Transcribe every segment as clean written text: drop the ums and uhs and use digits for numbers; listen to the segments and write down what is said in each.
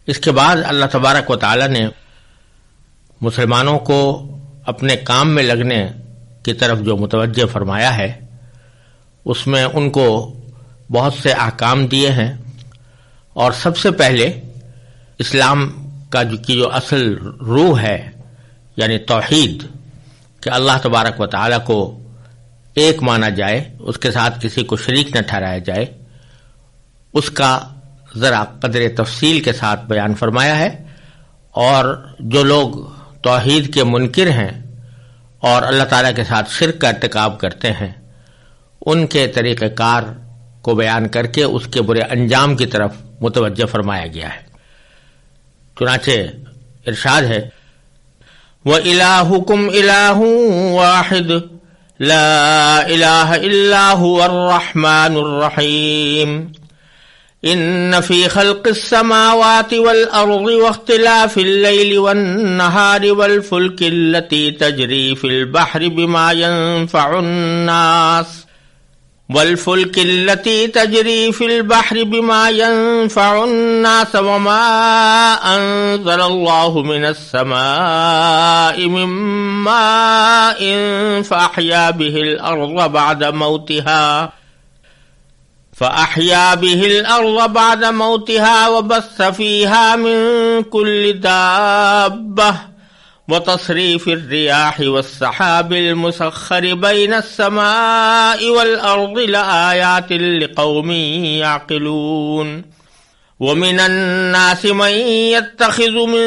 اس کے بعد اللہ تبارک و تعالی نے مسلمانوں کو اپنے کام میں لگنے کی طرف جو متوجہ فرمایا ہے، اس میں ان کو بہت سے احکام دیے ہیں، اور سب سے پہلے اسلام کا جو اصل روح ہے، یعنی توحید، کہ اللہ تبارک و تعالی کو ایک مانا جائے، اس کے ساتھ کسی کو شریک نہ ٹھہرایا جائے، اس کا ذرا قدر تفصیل کے ساتھ بیان فرمایا ہے۔ اور جو لوگ توحید کے منکر ہیں اور اللہ تعالیٰ کے ساتھ شرک کا ارتکاب کرتے ہیں، ان کے طریقہ کار کو بیان کر کے اس کے برے انجام کی طرف متوجہ فرمایا گیا ہے۔ چنانچہ ارشاد ہے، وَإِلَٰهُكُمْ إِلَٰهٌ وَاحِدٌ لَا إِلَٰهَ إِلَّا هُوَ الرَّحْمَٰنُ الرَّحِيمُ إِنَّ فِي خَلْقِ السَّمَاوَاتِ وَالْأَرْضِ وَاخْتِلَافِ اللَّيْلِ وَالنَّهَارِ وَالْفُلْكِ الَّتِي تَجْرِي فِي الْبَحْرِ بِمَا يَنفَعُ النَّاسَ وَمَا أَنزَلَ اللَّهُ مِنَ السَّمَاءِ مِن مَّاءٍ فَأَحْيَا بِهِ الْأَرْضَ بَعْدَ مَوْتِهَا وَبَثَّ فِيهَا مِن كُلِّ دَابَّةٍ وَتَصْرِيفِ الرِّيَاحِ وَالسَّحَابِ الْمُسَخَّرِ بَيْنَ السَّمَاءِ وَالْأَرْضِ لَآيَاتٍ لِقَوْمٍ يَعْقِلُونَ وَمِنَ النَّاسِ مَن يَتَّخِذُ مِن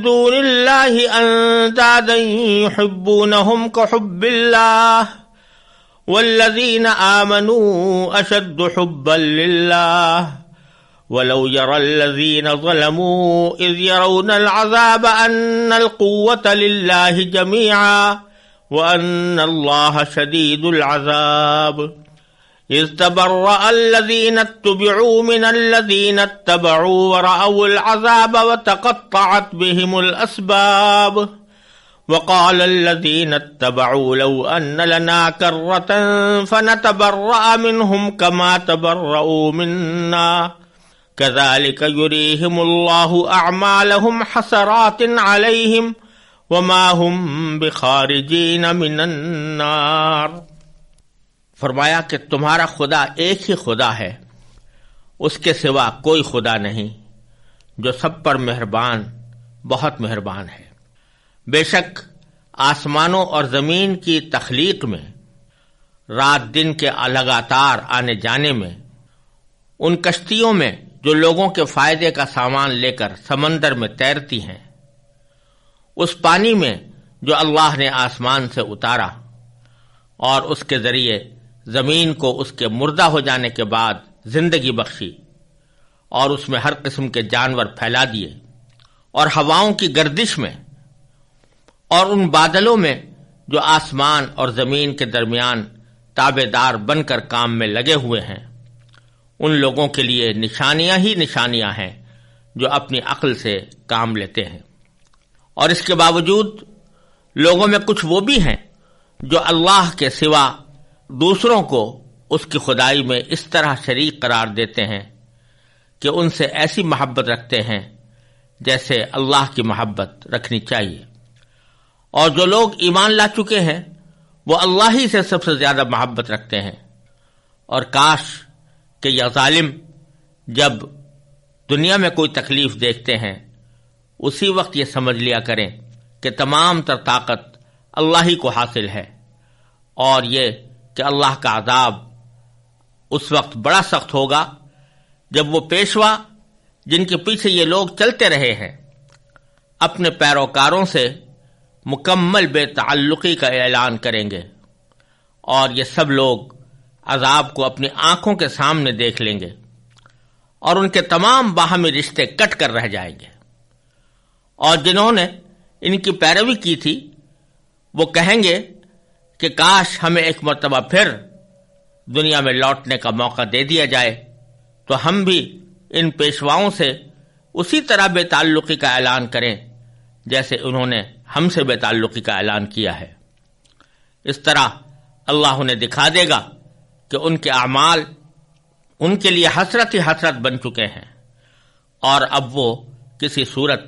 دُونِ اللَّهِ أَندَادًا يُحِبُّونَهُمْ كَحُبِّ اللَّهِ وَالَّذِينَ آمَنُوا أَشَدُّ حُبًّا لِلَّهِ وَلَوْ يَرَى الَّذِينَ ظَلَمُوا إِذْ يَرَوْنَ الْعَذَابَ أَنَّ الْقُوَّةَ لِلَّهِ جَمِيعًا وَأَنَّ اللَّهَ شَدِيدُ الْعَذَابِ إِذْ تَبَرَّأَ الَّذِينَ اتُّبِعُوا مِنَ الَّذِينَ اتَّبَعُوا وَرَأَوُا الْعَذَابَ وَتَقَطَّعَتْ بِهِمُ الْأَسْبَابُ وَقَالَ الَّذِينَ اتَّبَعُوا لَوْ أَنَّ لَنَا كَرَّةً فَنَتَبَرَّأَ مِنْهُمْ كَمَا تَبَرَّؤُوا مِنَّا كَذَلِكَ يُرِيهِمُ اللَّهُ أَعْمَالَهُمْ حَسَرَاتٍ عَلَيْهِمْ وَمَا هُمْ بِخَارِجِينَ مِنَ النَّارِ۔ فرمایا کہ تمہارا خدا ایک ہی خدا ہے، اس کے سوا کوئی خدا نہیں، جو سب پر مہربان، بہت مہربان ہے۔ بے شک آسمانوں اور زمین کی تخلیق میں، رات دن کے لگاتار آنے جانے میں، ان کشتیوں میں جو لوگوں کے فائدے کا سامان لے کر سمندر میں تیرتی ہیں، اس پانی میں جو اللہ نے آسمان سے اتارا اور اس کے ذریعے زمین کو اس کے مردہ ہو جانے کے بعد زندگی بخشی اور اس میں ہر قسم کے جانور پھیلا دیے، اور ہواؤں کی گردش میں اور ان بادلوں میں جو آسمان اور زمین کے درمیان تابع دار بن کر کام میں لگے ہوئے ہیں، ان لوگوں کے لیے نشانیاں ہی نشانیاں ہیں جو اپنی عقل سے کام لیتے ہیں۔ اور اس کے باوجود لوگوں میں کچھ وہ بھی ہیں جو اللہ کے سوا دوسروں کو اس کی خدائی میں اس طرح شریک قرار دیتے ہیں کہ ان سے ایسی محبت رکھتے ہیں جیسے اللہ کی محبت رکھنی چاہیے۔ اور جو لوگ ایمان لا چکے ہیں وہ اللہ ہی سے سب سے زیادہ محبت رکھتے ہیں، اور کاش کہ یہ ظالم جب دنیا میں کوئی تکلیف دیکھتے ہیں اسی وقت یہ سمجھ لیا کریں کہ تمام تر طاقت اللہ ہی کو حاصل ہے، اور یہ کہ اللہ کا عذاب اس وقت بڑا سخت ہوگا جب وہ پیشوا جن کے پیچھے یہ لوگ چلتے رہے ہیں اپنے پیروکاروں سے مکمل بے تعلقی کا اعلان کریں گے، اور یہ سب لوگ عذاب کو اپنی آنکھوں کے سامنے دیکھ لیں گے، اور ان کے تمام باہمی رشتے کٹ کر رہ جائیں گے، اور جنہوں نے ان کی پیروی کی تھی وہ کہیں گے کہ کاش ہمیں ایک مرتبہ پھر دنیا میں لوٹنے کا موقع دے دیا جائے تو ہم بھی ان پیشواؤں سے اسی طرح بے تعلقی کا اعلان کریں جیسے انہوں نے ہم سے بے تعلقی کا اعلان کیا ہے۔ اس طرح اللہ انہیں دکھا دے گا کہ ان کے اعمال ان کے لیے حسرت ہی حسرت بن چکے ہیں، اور اب وہ کسی صورت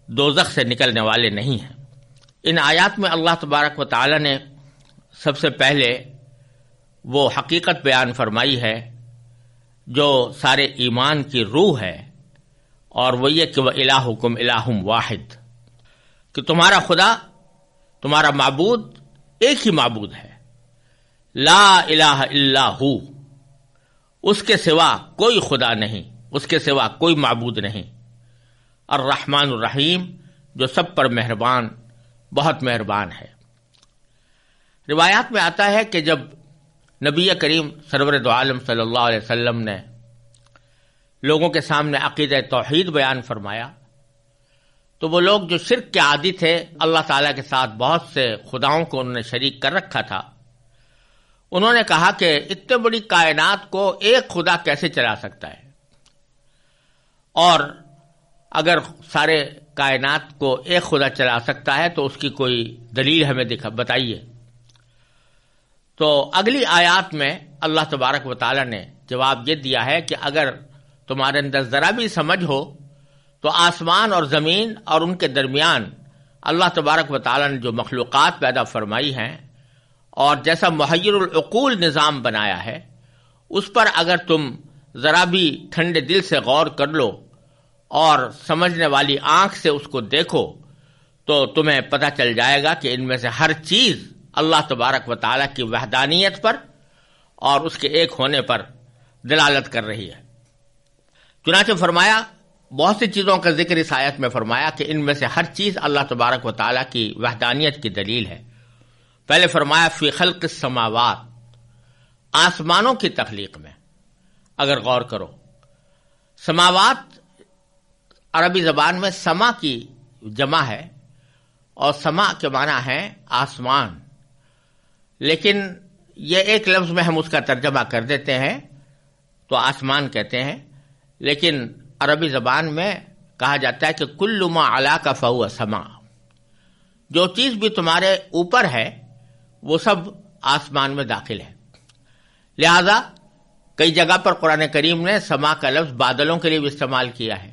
دوزخ سے نکلنے والے نہیں ہیں۔ ان آیات میں اللہ تبارک و تعالی نے سب سے پہلے وہ حقیقت بیان فرمائی ہے جو سارے ایمان کی روح ہے، اور وہ یہ کہ وَإِلَٰهُكُمْ إِلَٰهٌ وَاحِدٌ، کہ تمہارا خدا، تمہارا معبود ایک ہی معبود ہے، لا الہ الا ہو، اس کے سوا کوئی خدا نہیں، اس کے سوا کوئی معبود نہیں، الرحمن الرحیم، جو سب پر مہربان، بہت مہربان ہے۔ روایات میں آتا ہے کہ جب نبی کریم سرور دو عالم صلی اللہ علیہ وسلم نے لوگوں کے سامنے عقیدہ توحید بیان فرمایا تو وہ لوگ جو شرک کے عادی تھے، اللہ تعالیٰ کے ساتھ بہت سے خداؤں کو انہوں نے شریک کر رکھا تھا، انہوں نے کہا کہ اتنے بڑی کائنات کو ایک خدا کیسے چلا سکتا ہے، اور اگر سارے کائنات کو ایک خدا چلا سکتا ہے تو اس کی کوئی دلیل ہمیں بتائیے۔ تو اگلی آیات میں اللہ تبارک و تعالی نے جواب یہ دیا ہے کہ اگر تمہارے اندر ذرا بھی سمجھ ہو تو آسمان اور زمین اور ان کے درمیان اللہ تبارک و تعالی نے جو مخلوقات پیدا فرمائی ہیں اور جیسا محیر العقول نظام بنایا ہے، اس پر اگر تم ذرا بھی ٹھنڈے دل سے غور کر لو اور سمجھنے والی آنکھ سے اس کو دیکھو تو تمہیں پتہ چل جائے گا کہ ان میں سے ہر چیز اللہ تبارک و تعالیٰ کی وحدانیت پر اور اس کے ایک ہونے پر دلالت کر رہی ہے۔ چنانچہ فرمایا، بہت سی چیزوں کا ذکر اس آیت میں فرمایا کہ ان میں سے ہر چیز اللہ تبارک و تعالیٰ کی وحدانیت کی دلیل ہے۔ پہلے فرمایا فی خلق السماوات، آسمانوں کی تخلیق میں اگر غور کرو، سماوات عربی زبان میں سما کی جمع ہے اور سما کے معنی ہے آسمان، لیکن یہ ایک لفظ میں ہم اس کا ترجمہ کر دیتے ہیں تو آسمان کہتے ہیں، لیکن عربی زبان میں کہا جاتا ہے کہ کل ما علاک فہو سما، جو چیز بھی تمہارے اوپر ہے وہ سب آسمان میں داخل ہے۔ لہذا کئی جگہ پر قرآن کریم نے سما کا لفظ بادلوں کے لیے بھی استعمال کیا ہے،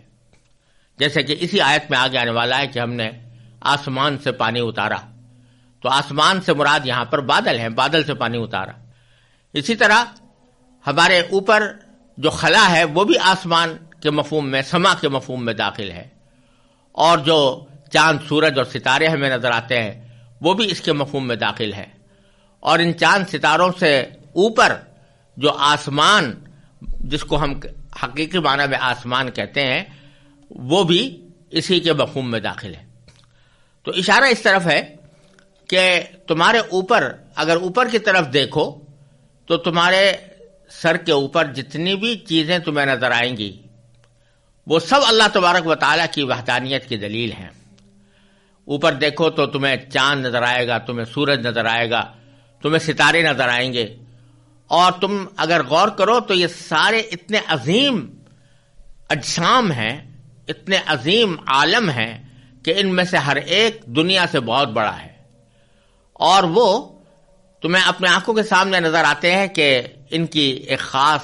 جیسے کہ اسی آیت میں آگے آنے والا ہے کہ ہم نے آسمان سے پانی اتارا، تو آسمان سے مراد یہاں پر بادل ہیں، بادل سے پانی اتارا۔ اسی طرح ہمارے اوپر جو خلا ہے وہ بھی آسمان کے مفہوم میں، سما کے مفہوم میں داخل ہے، اور جو چاند، سورج اور ستارے ہمیں نظر آتے ہیں وہ بھی اس کے مفہوم میں داخل ہے، اور ان چاند ستاروں سے اوپر جو آسمان جس کو ہم حقیقی معنی میں آسمان کہتے ہیں وہ بھی اسی کے مفہوم میں داخل ہے۔ تو اشارہ اس طرف ہے کہ تمہارے اوپر اگر اوپر کی طرف دیکھو تو تمہارے سر کے اوپر جتنی بھی چیزیں تمہیں نظر آئیں گی وہ سب اللہ تبارک و تعالیٰ کی وحدانیت کی دلیل ہیں۔ اوپر دیکھو تو تمہیں چاند نظر آئے گا، تمہیں سورج نظر آئے گا، تمہیں ستارے نظر آئیں گے، اور تم اگر غور کرو تو یہ سارے اتنے عظیم اجسام ہیں، اتنے عظیم عالم ہیں کہ ان میں سے ہر ایک دنیا سے بہت بڑا ہے، اور وہ تمہیں اپنے آنکھوں کے سامنے نظر آتے ہیں کہ ان کی ایک خاص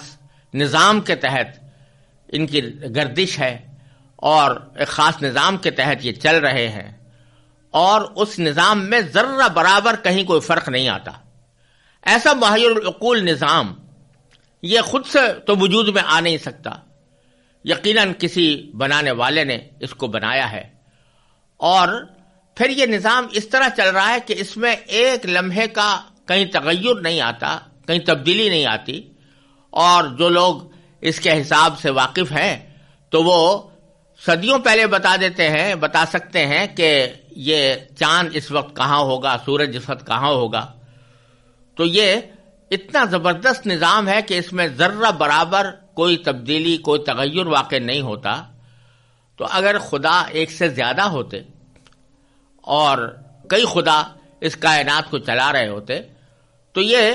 نظام کے تحت ان کی گردش ہے، اور ایک خاص نظام کے تحت یہ چل رہے ہیں، اور اس نظام میں ذرہ برابر کہیں کوئی فرق نہیں آتا۔ ایسا محیر العقول نظام یہ خود سے تو وجود میں آ نہیں سکتا، یقیناً کسی بنانے والے نے اس کو بنایا ہے، اور پھر یہ نظام اس طرح چل رہا ہے کہ اس میں ایک لمحے کا کہیں تغیر نہیں آتا، کہیں تبدیلی نہیں آتی، اور جو لوگ اس کے حساب سے واقف ہیں تو وہ صدیوں پہلے بتا سکتے ہیں کہ یہ چاند اس وقت کہاں ہوگا، سورج اس وقت کہاں ہوگا۔ تو یہ اتنا زبردست نظام ہے کہ اس میں ذرہ برابر کوئی تبدیلی، کوئی تغیر واقع نہیں ہوتا۔ تو اگر خدا ایک سے زیادہ ہوتے اور کئی خدا اس کائنات کو چلا رہے ہوتے تو یہ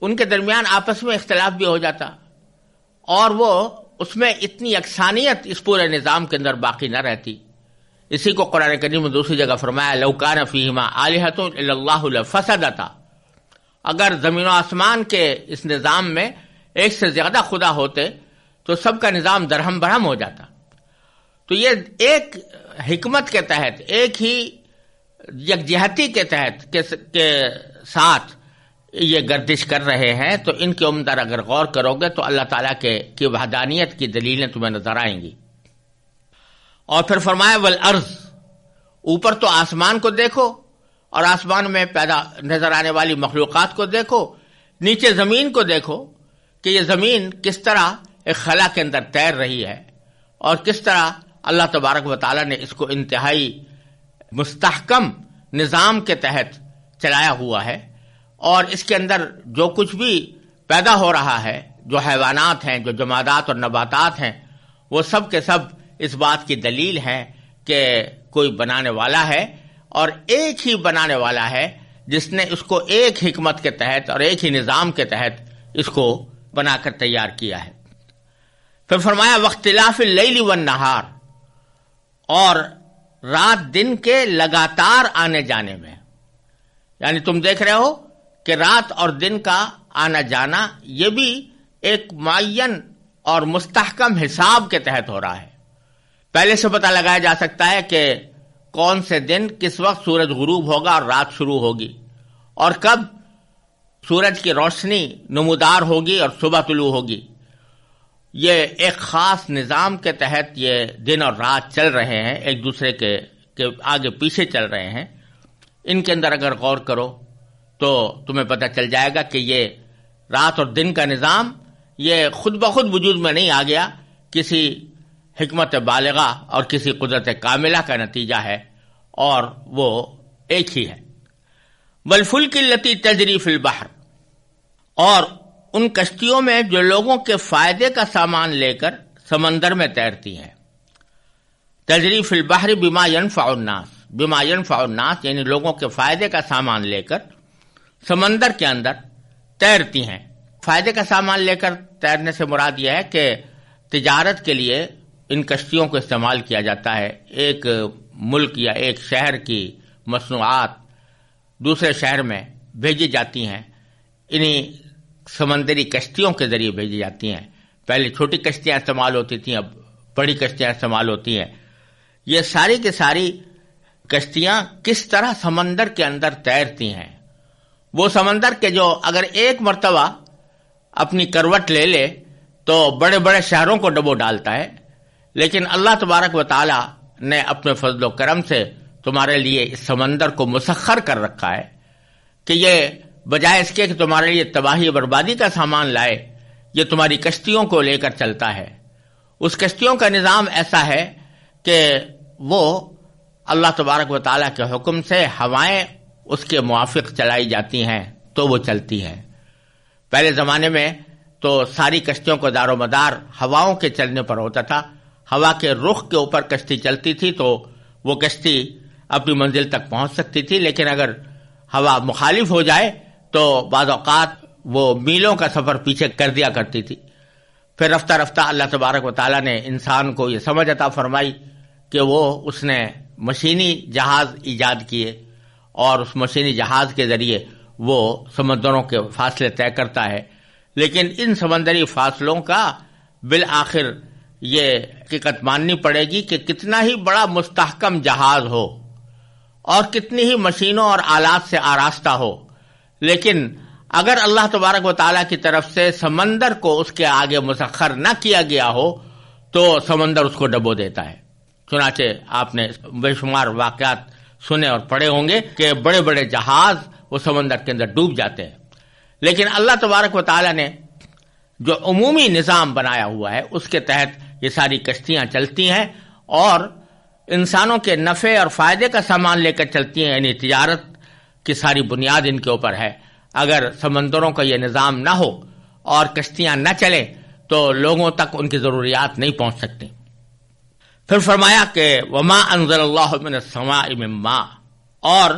ان کے درمیان آپس میں اختلاف بھی ہو جاتا، اور وہ اس میں اتنی یکسانیت اس پورے نظام کے اندر باقی نہ رہتی۔ اسی کو قرآن کریم میں دوسری جگہ فرمایا لو کان فیہما آلہۃ الا اللہ لفسدتا، اگر زمین و آسمان کے اس نظام میں ایک سے زیادہ خدا ہوتے تو سب کا نظام درہم برہم ہو جاتا۔ تو یہ ایک حکمت کے تحت، ایک ہی یکجہتی کے تحت کے ساتھ یہ گردش کر رہے ہیں، تو ان کے اندر اگر غور کرو گے تو اللہ تعالیٰ کی وحدانیت کی دلیلیں تمہیں نظر آئیں گی۔ اور پھر فرمایا والارض، اوپر تو آسمان کو دیکھو اور آسمان میں پیدا نظر آنے والی مخلوقات کو دیکھو، نیچے زمین کو دیکھو کہ یہ زمین کس طرح ایک خلا کے اندر تیر رہی ہے، اور کس طرح اللہ تبارک و تعالیٰ نے اس کو انتہائی مستحکم نظام کے تحت چلایا ہوا ہے، اور اس کے اندر جو کچھ بھی پیدا ہو رہا ہے، جو حیوانات ہیں، جو جمادات اور نباتات ہیں، وہ سب کے سب اس بات کی دلیل ہے کہ کوئی بنانے والا ہے، اور ایک ہی بنانے والا ہے جس نے اس کو ایک حکمت کے تحت اور ایک ہی نظام کے تحت اس کو بنا کر تیار کیا ہے۔ پھر فرمایا واختلاف اللیل والنہار، اور رات دن کے لگاتار آنے جانے میں، یعنی تم دیکھ رہے ہو کہ رات اور دن کا آنا جانا یہ بھی ایک معین اور مستحکم حساب کے تحت ہو رہا ہے۔ پہلے سے پتہ لگایا جا سکتا ہے کہ کون سے دن کس وقت سورج غروب ہوگا اور رات شروع ہوگی، اور کب سورج کی روشنی نمودار ہوگی اور صبح طلوع ہوگی۔ یہ ایک خاص نظام کے تحت یہ دن اور رات چل رہے ہیں، ایک دوسرے کے آگے پیچھے چل رہے ہیں۔ ان کے اندر اگر غور کرو تو تمہیں پتہ چل جائے گا کہ یہ رات اور دن کا نظام یہ خود بخود وجود میں نہیں آ گیا، کسی حکمت بالغہ اور کسی قدرت کاملہ کا نتیجہ ہے، اور وہ ایک ہی ہے۔ والفلک التی تجری فی البحر، اور ان کشتیوں میں جو لوگوں کے فائدے کا سامان لے کر سمندر میں تیرتی ہیں۔ تجری فی البحر بما ینفع الناس، بما ینفع الناس یعنی لوگوں کے فائدے کا سامان لے کر سمندر کے اندر تیرتی ہیں۔ فائدے کا سامان لے کر تیرنے سے مراد یہ ہے کہ تجارت کے لیے ان کشتیوں کو استعمال کیا جاتا ہے۔ ایک ملک یا ایک شہر کی مصنوعات دوسرے شہر میں بھیجی جاتی ہیں، انہی سمندری کشتیوں کے ذریعے بھیجی جاتی ہیں۔ پہلے چھوٹی کشتیاں استعمال ہوتی تھیں، اب بڑی کشتیاں استعمال ہوتی ہیں۔ یہ ساری کی ساری کشتیاں کس طرح سمندر کے اندر تیرتی ہیں، وہ سمندر کے جو اگر ایک مرتبہ اپنی کروٹ لے لے تو بڑے بڑے شہروں کو ڈبو ڈالتا ہے، لیکن اللہ تبارک و تعالی نے اپنے فضل و کرم سے تمہارے لیے اس سمندر کو مسخر کر رکھا ہے کہ یہ بجائے اس کے کہ تمہارے لیے تباہی بربادی کا سامان لائے، یہ تمہاری کشتیوں کو لے کر چلتا ہے۔ اس کشتیوں کا نظام ایسا ہے کہ وہ اللہ تبارک و تعالیٰ کے حکم سے ہوائیں اس کے موافق چلائی جاتی ہیں تو وہ چلتی ہیں۔ پہلے زمانے میں تو ساری کشتیوں کو دار و مدار ہواؤں کے چلنے پر ہوتا تھا، ہوا کے رخ کے اوپر کشتی چلتی تھی تو وہ کشتی اپنی منزل تک پہنچ سکتی تھی، لیکن اگر ہوا مخالف ہو جائے تو بعض اوقات وہ میلوں کا سفر پیچھے کر دیا کرتی تھی۔ پھر رفتہ رفتہ اللہ تبارک و تعالیٰ نے انسان کو یہ سمجھ عطا فرمائی کہ اس نے مشینی جہاز ایجاد کیے، اور اس مشینی جہاز کے ذریعے وہ سمندروں کے فاصلے طے کرتا ہے۔ لیکن ان سمندری فاصلوں کا بالآخر یہ حقیقت ماننی پڑے گی کہ کتنا ہی بڑا مستحکم جہاز ہو اور کتنی ہی مشینوں اور آلات سے آراستہ ہو، لیکن اگر اللہ تبارک و تعالیٰ کی طرف سے سمندر کو اس کے آگے مسخر نہ کیا گیا ہو تو سمندر اس کو ڈبو دیتا ہے۔ چنانچہ آپ نے بے شمار واقعات سنے اور پڑھے ہوں گے کہ بڑے بڑے جہاز وہ سمندر کے اندر ڈوب جاتے ہیں، لیکن اللہ تبارک و تعالیٰ نے جو عمومی نظام بنایا ہوا ہے اس کے تحت یہ ساری کشتیاں چلتی ہیں، اور انسانوں کے نفع اور فائدے کا سامان لے کر چلتی ہیں، یعنی تجارت کی ساری بنیاد ان کے اوپر ہے۔ اگر سمندروں کا یہ نظام نہ ہو اور کشتیاں نہ چلیں تو لوگوں تک ان کی ضروریات نہیں پہنچ سکتی۔ پھر فرمایا کہ وما انزل اللہ من السماء من ماء، اور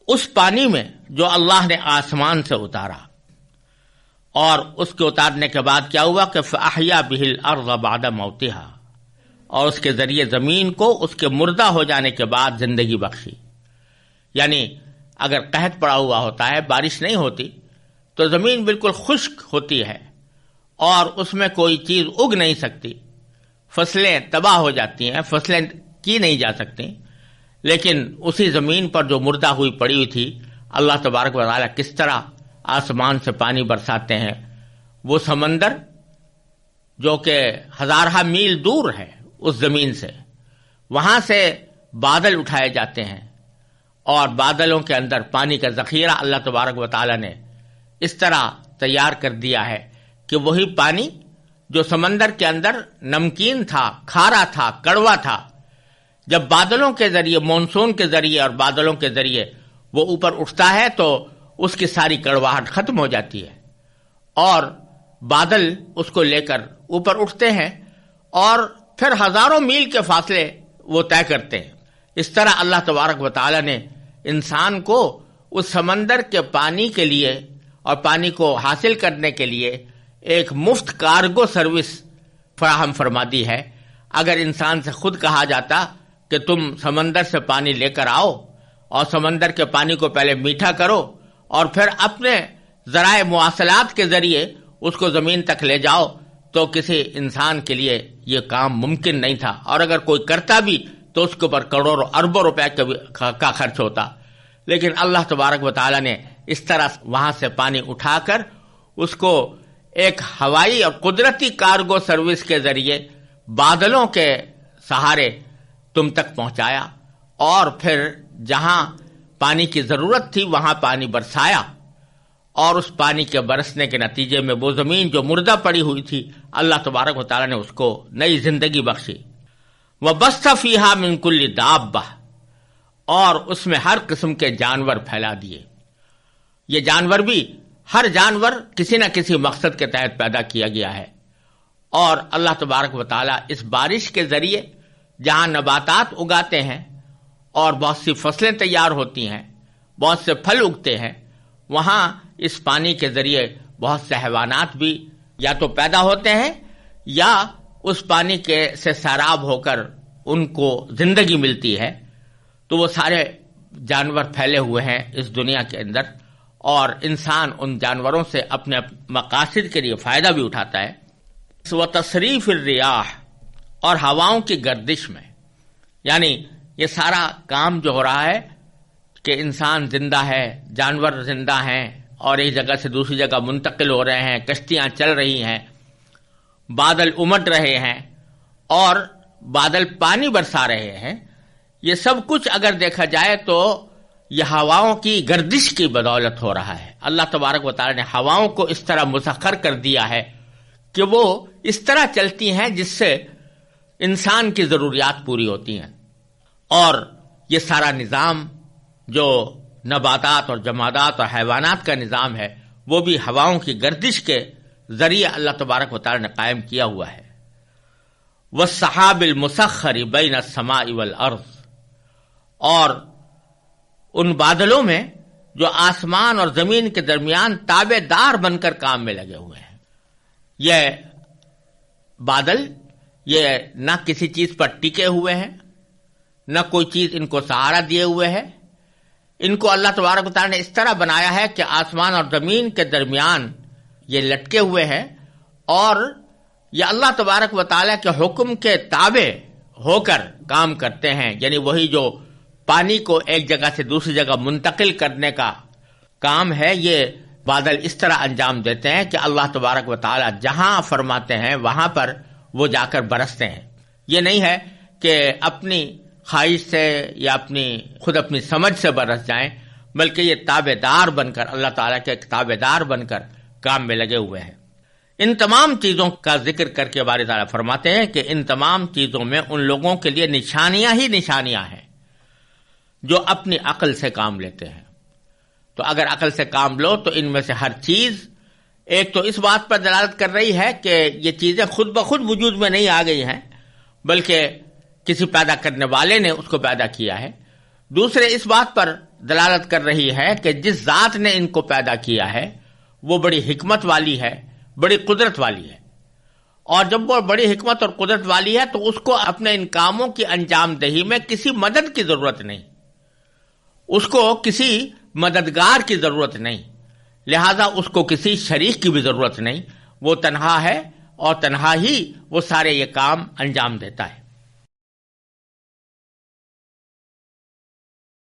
اس پانی میں جو اللہ نے آسمان سے اتارا، اور اس کے اتارنے کے بعد کیا ہوا کہ فاحیا بہ الارض بعد موتها، اور اس کے ذریعے زمین کو اس کے مردہ ہو جانے کے بعد زندگی بخشی۔ یعنی اگر قحط پڑا ہوا ہوتا ہے، بارش نہیں ہوتی، تو زمین بالکل خشک ہوتی ہے اور اس میں کوئی چیز اگ نہیں سکتی، فصلیں تباہ ہو جاتی ہیں، فصلیں کی نہیں جا سکتی، لیکن اسی زمین پر جو مردہ ہوئی پڑی ہوئی تھی، اللہ تبارک و تعالیٰ کس طرح آسمان سے پانی برساتے ہیں۔ وہ سمندر جو کہ ہزارہ میل دور ہے اس زمین سے، وہاں سے بادل اٹھائے جاتے ہیں، اور بادلوں کے اندر پانی کا ذخیرہ اللہ تبارک و تعالیٰ نے اس طرح تیار کر دیا ہے کہ وہی پانی جو سمندر کے اندر نمکین تھا، کھارا تھا، کڑوا تھا، جب بادلوں کے ذریعے، مونسون کے ذریعے اور بادلوں کے ذریعے وہ اوپر اٹھتا ہے تو اس کی ساری کڑواہٹ ختم ہو جاتی ہے، اور بادل اس کو لے کر اوپر اٹھتے ہیں اور پھر ہزاروں میل کے فاصلے وہ طے کرتے ہیں۔ اس طرح اللہ تبارک و تعالیٰ نے انسان کو اس سمندر کے پانی کے لیے اور پانی کو حاصل کرنے کے لیے ایک مفت کارگو سروس فراہم فرما دی ہے۔ اگر انسان سے خود کہا جاتا کہ تم سمندر سے پانی لے کر آؤ اور سمندر کے پانی کو پہلے میٹھا کرو اور پھر اپنے ذرائع مواصلات کے ذریعے اس کو زمین تک لے جاؤ، تو کسی انسان کے لیے یہ کام ممکن نہیں تھا، اور اگر کوئی کرتا بھی تو اس کے اوپر کروڑوں اربوں روپے کا خرچ ہوتا۔ لیکن اللہ تبارک و تعالیٰ نے اس طرح وہاں سے پانی اٹھا کر اس کو ایک ہوائی اور قدرتی کارگو سروس کے ذریعے بادلوں کے سہارے تم تک پہنچایا، اور پھر جہاں پانی کی ضرورت تھی وہاں پانی برسایا، اور اس پانی کے برسنے کے نتیجے میں وہ زمین جو مردہ پڑی ہوئی تھی، اللہ تبارک و تعالیٰ نے اس کو نئی زندگی بخشی۔ وَبَثَّ فِيهَا مِن كُلِّ دَابَّةٍ، اور اس میں ہر قسم کے جانور پھیلا دیے۔ یہ جانور بھی، ہر جانور کسی نہ کسی مقصد کے تحت پیدا کیا گیا ہے، اور اللہ تبارک و تعالیٰ اس بارش کے ذریعے جہاں نباتات اگاتے ہیں اور بہت سی فصلیں تیار ہوتی ہیں، بہت سے پھل اگتے ہیں، وہاں اس پانی کے ذریعے بہت سے حیوانات بھی یا تو پیدا ہوتے ہیں یا اس پانی کے سے سیراب ہو کر ان کو زندگی ملتی ہے۔ تو وہ سارے جانور پھیلے ہوئے ہیں اس دنیا کے اندر، اور انسان ان جانوروں سے اپنے مقاصد کے لیے فائدہ بھی اٹھاتا ہے۔ وتصریف الریاح، اور ہواؤں کی گردش میں، یعنی یہ سارا کام جو ہو رہا ہے کہ انسان زندہ ہے، جانور زندہ ہیں اور ایک جگہ سے دوسری جگہ منتقل ہو رہے ہیں، کشتیاں چل رہی ہیں، بادل امٹ رہے ہیں اور بادل پانی برسا رہے ہیں، یہ سب کچھ اگر دیکھا جائے تو یہ ہواؤں کی گردش کی بدولت ہو رہا ہے۔ اللہ تبارک و تعالیٰ نے ہواؤں کو اس طرح مسخر کر دیا ہے کہ وہ اس طرح چلتی ہیں جس سے انسان کی ضروریات پوری ہوتی ہیں، اور یہ سارا نظام جو نباتات اور جمادات اور حیوانات کا نظام ہے وہ بھی ہواؤں کی گردش کے ذریعے اللہ تبارک و تعالیٰ نے قائم کیا ہوا ہے۔ والسحاب المسخر بین السماء والارض، اور ان بادلوں میں جو آسمان اور زمین کے درمیان تابع دار بن کر کام میں لگے ہوئے ہیں۔ یہ بادل یہ نہ کسی چیز پر ٹکے ہوئے ہیں، نہ کوئی چیز ان کو سہارا دیے ہوئے ہے، ان کو اللہ تبارک و تعالیٰ نے اس طرح بنایا ہے کہ آسمان اور زمین کے درمیان یہ لٹکے ہوئے ہیں، اور یہ اللہ تبارک و تعالیٰ کے حکم کے تابع ہو کر کام کرتے ہیں، یعنی وہی جو پانی کو ایک جگہ سے دوسری جگہ منتقل کرنے کا کام ہے، یہ بادل اس طرح انجام دیتے ہیں کہ اللہ تبارک و تعالیٰ جہاں فرماتے ہیں وہاں پر وہ جا کر برستے ہیں۔ یہ نہیں ہے کہ اپنی خواہش سے یا خود اپنی سمجھ سے برس جائیں، بلکہ یہ تابع دار بن کر، اللہ تعالیٰ کے تابع دار بن کر کام میں لگے ہوئے ہیں۔ ان تمام چیزوں کا ذکر کر کے باری تعالیٰ فرماتے ہیں کہ ان تمام چیزوں میں ان لوگوں کے لیے نشانیاں ہی نشانیاں ہیں جو اپنی عقل سے کام لیتے ہیں۔ تو اگر عقل سے کام لو تو ان میں سے ہر چیز ایک تو اس بات پر دلالت کر رہی ہے کہ یہ چیزیں خود بخود وجود میں نہیں آ گئی ہیں، بلکہ کسی پیدا کرنے والے نے اس کو پیدا کیا ہے۔ دوسرے اس بات پر دلالت کر رہی ہے کہ جس ذات نے ان کو پیدا کیا ہے وہ بڑی حکمت والی ہے، بڑی قدرت والی ہے، اور جب وہ بڑی حکمت اور قدرت والی ہے تو اس کو اپنے ان کاموں کی انجام دہی میں کسی مدد کی ضرورت نہیں، اس کو کسی مددگار کی ضرورت نہیں، لہذا اس کو کسی شریک کی بھی ضرورت نہیں، وہ تنہا ہے اور تنہا ہی وہ سارے یہ کام انجام دیتا ہے۔